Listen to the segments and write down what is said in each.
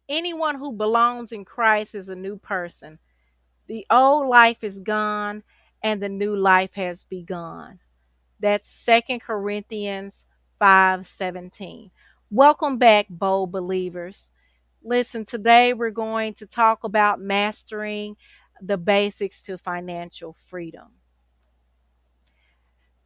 Anyone who belongs in Christ is a new person. The old life is gone and the new life has begun. That's Second Corinthians 5:17. Welcome back, bold believers. Listen, today we're going to talk about mastering the basics to financial freedom.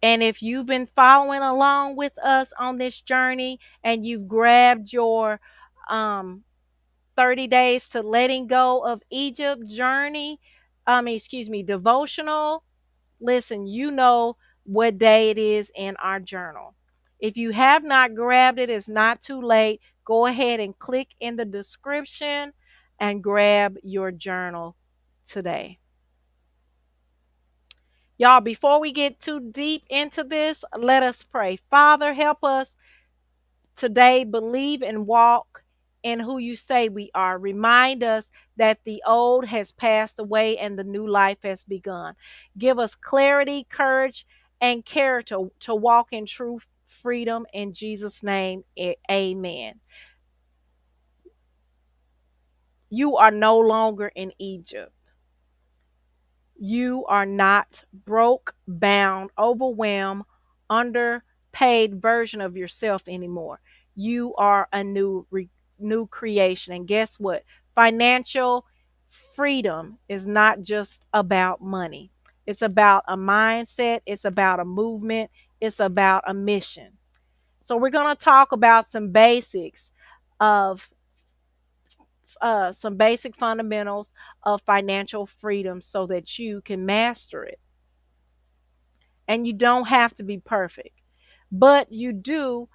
And if you've been following along with us on this journey and you've grabbed your um, 30 days to letting go of Egypt journey, devotional, listen, you know what day it is in our journal. If you have not grabbed it, it's not too late. Go ahead and click in the description and grab your journal today. Y'all, before we get too deep into this, let us pray. Father, help us today believe and walk in who you say we are. Remind us that the old has passed away and the new life has begun. Give us clarity, courage, and character to walk in true freedom. In Jesus' name, amen. You are no longer in Egypt. You are not broke, bound, overwhelmed, underpaid version of yourself anymore. You are a new creation. And guess what? Financial freedom is not just about money. It's about a mindset, it's about a movement, it's about a mission. So we're going to talk about of some basic fundamentals of financial freedom so that you can master it. And you don't have to be perfect, but you do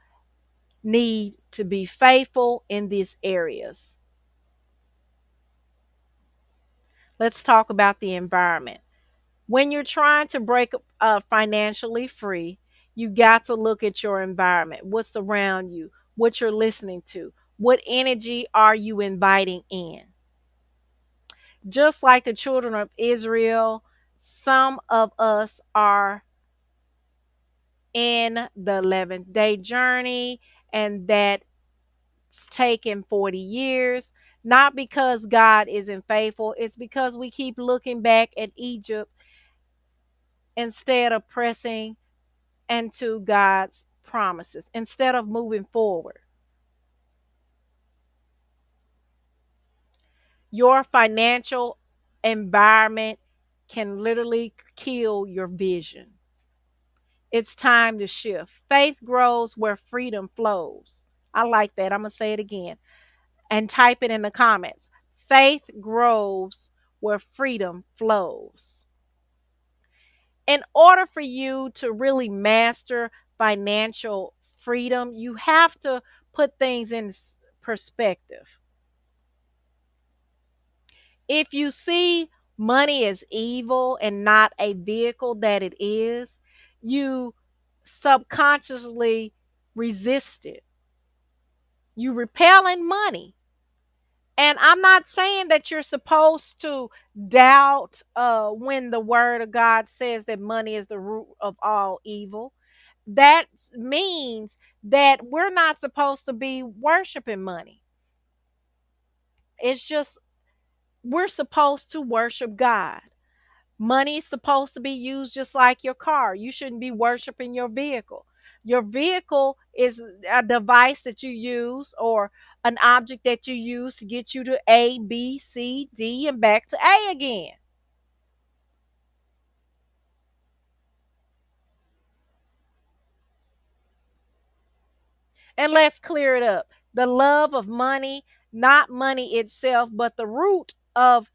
need to be faithful in these areas. Let's talk about the environment. When you're trying to break financially free, you got to look at your environment, what's around you, what you're listening to, what energy are you inviting in. Just like the children of Israel, some of us are in the 11th day journey, and that's taken 40 years. Not because God isn't faithful, it's because we keep looking back at Egypt instead of pressing into God's promises, instead of moving forward. Your financial environment can literally kill your vision. It's time to shift. Faith grows where freedom flows. I like that. I'm going to say it again and type it in the comments. Faith grows where freedom flows. In order for you to really master financial freedom, you have to put things in perspective. If you see money as evil and not a vehicle that it is, you subconsciously resist it. You repelling money. And I'm not saying that you're supposed to doubt when the word of God says that money is the root of all evil. That means that we're not supposed to be worshiping money. It's just we're supposed to worship God. Money is supposed to be used just like your car. You shouldn't be worshiping your vehicle. Your vehicle is a device that you use or an object that you use to get you to A, B, C, D, and back to A again. And let's clear it up. The love of money, not money itself, but the root of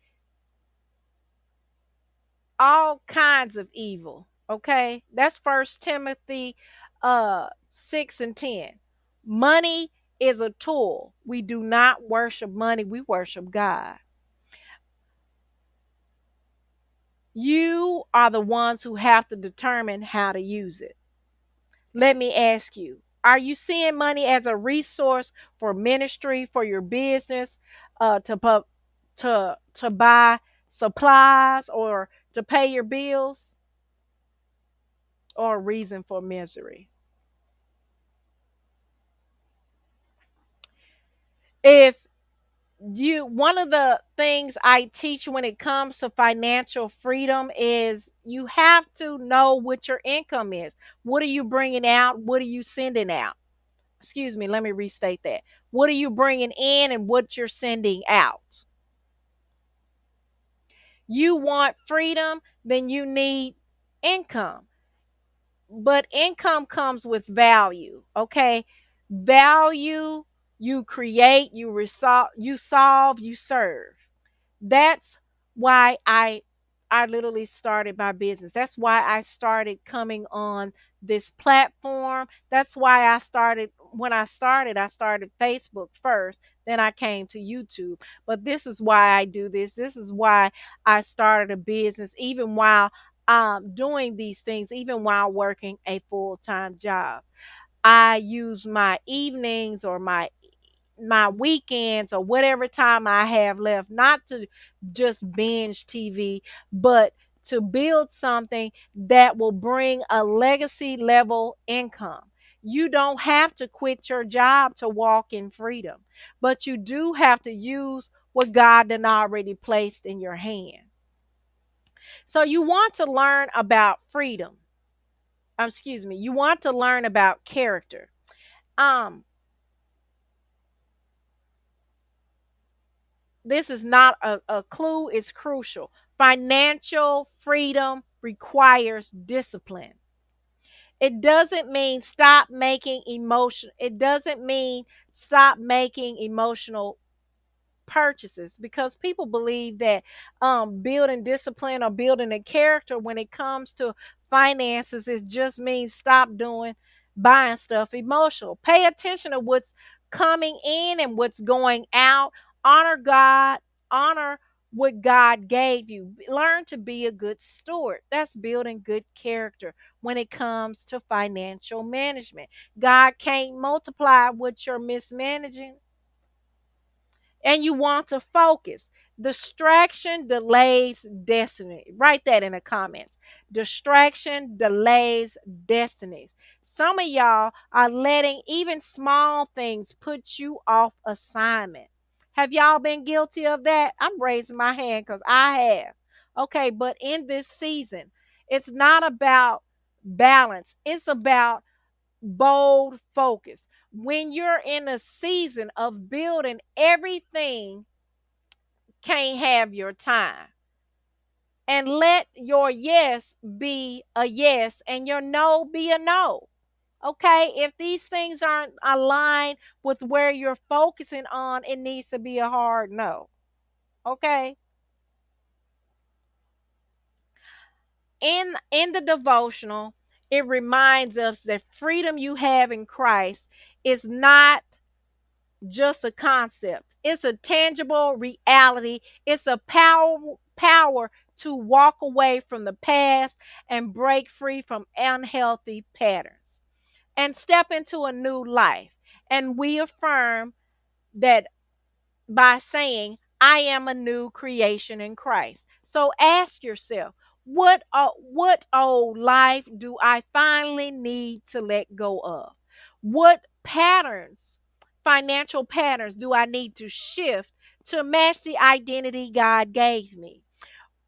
all kinds of evil. Okay? That's First Timothy 6 and 10. Money is a tool. We do not worship money, we worship God. You are the ones who have to determine how to use it. Let me ask you, are you seeing money as a resource for ministry, for your business, to buy supplies or to pay your bills, or a reason for misery? If You One of the things I teach when it comes to financial freedom is you have to know what your income is. What are you bringing out? What are you sending out? Excuse me, let me restate that. What are you bringing in and what you're sending out? You want freedom, then you need income. But income comes with value, okay? Value, you create, you solve, you serve. That's why I literally started my business. That's why I started coming on this platform. That's why I started Facebook first, then I came to YouTube. But this is why I do this. This is why I started a business even while doing these things, even while working a full-time job. I use my evenings or my weekends or whatever time I have left, not to just binge TV, but to build something that will bring a legacy level income. You don't have to quit your job to walk in freedom, but you do have to use what God done already placed in your hand. So you want to learn about freedom. Excuse me. You want to learn about character. Um, this is not a clue, it's crucial. Financial freedom requires discipline. It doesn't mean stop making emotional purchases, because people believe that building discipline or building a character when it comes to finances, it just means stop doing buying stuff emotional. Pay attention to what's coming in and what's going out. Honor God, honor what God gave you. Learn to be a good steward. That's building good character when it comes to financial management. God can't multiply what you're mismanaging, and you want to focus. Distraction delays destiny. Write that in the comments. Distraction delays destinies. Some of y'all are letting even small things put you off assignment. Have y'all been guilty of that? I'm raising my hand because I have. Okay, but in this season, it's not about balance, it's about bold focus. When you're in a season of building, everything can't have your time. And let your yes be a yes and your no be a no. Okay? If these things aren't aligned with where you're focusing on, it needs to be a hard no. Okay? In the devotional, it reminds us that freedom you have in Christ is not just a concept. It's a tangible reality. It's a power to walk away from the past and break free from unhealthy patterns and step into a new life. And we affirm that by saying, I am a new creation in Christ. So ask yourself, what old life do I finally need to let go of? What patterns, financial patterns, do I need to shift to match the identity God gave me?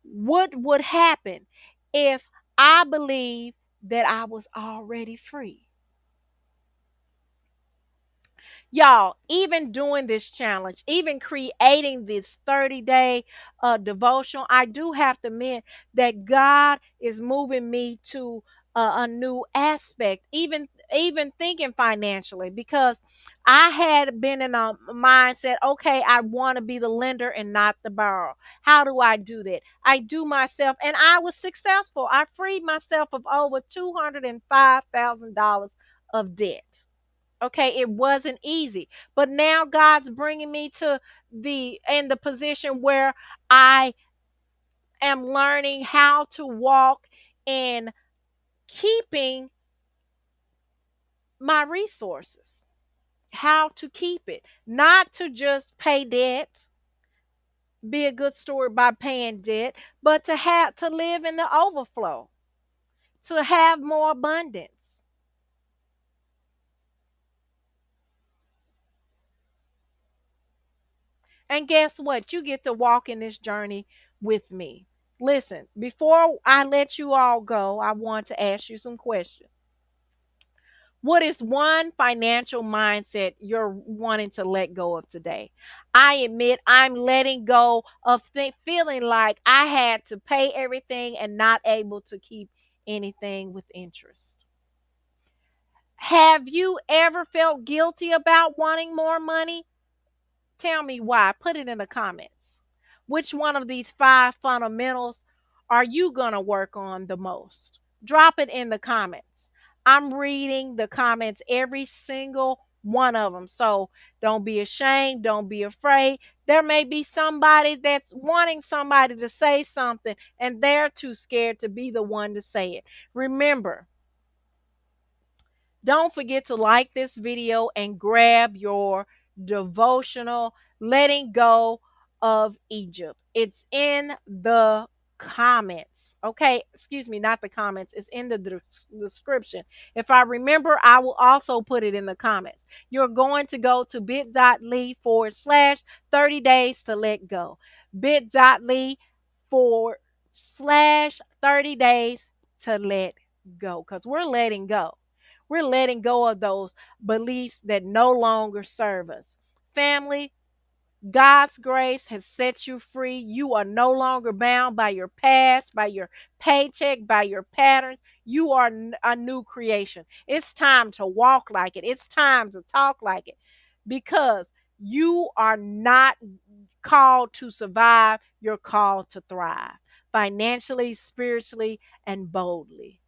What would happen if I believed that I was already free? Y'all, even doing this challenge, even creating this 30-day devotional, I do have to admit that God is moving me to a new aspect, even thinking financially, because I had been in a mindset, okay, I want to be the lender and not the borrower. How do I do that? I do myself, and I was successful. I freed myself of over $205,000 of debt. Okay, it wasn't easy, but now God's bringing me to the position where I am learning how to walk in keeping my resources, how to keep it, not to just pay debt, be a good steward by paying debt, but to live in the overflow, to have more abundance. And guess what? You get to walk in this journey with me. Listen, before I let you all go, I want to ask you some questions. What is one financial mindset you're wanting to let go of today? I admit I'm letting go of feeling like I had to pay everything and not able to keep anything with interest. Have you ever felt guilty about wanting more money? Tell me why. Put it in the comments. Which one of these five fundamentals are you going to work on the most? Drop it in the comments. I'm reading the comments, every single one of them. So don't be ashamed. Don't be afraid. There may be somebody that's wanting somebody to say something and they're too scared to be the one to say it. Remember, don't forget to like this video and grab your devotional, Letting Go of Egypt. It's in the comments. Okay, excuse me, not the comments. It's in the description. If I remember, I will also put it in the comments. You're going to go to bit.ly/30 days to let go. Bit.ly/30 days to let go, because we're letting go. We're letting go of those beliefs that no longer serve us. Family, God's grace has set you free. You are no longer bound by your past, by your paycheck, by your patterns. You are a new creation. It's time to walk like it. It's time to talk like it, because you are not called to survive. You're called to thrive financially, spiritually, and boldly.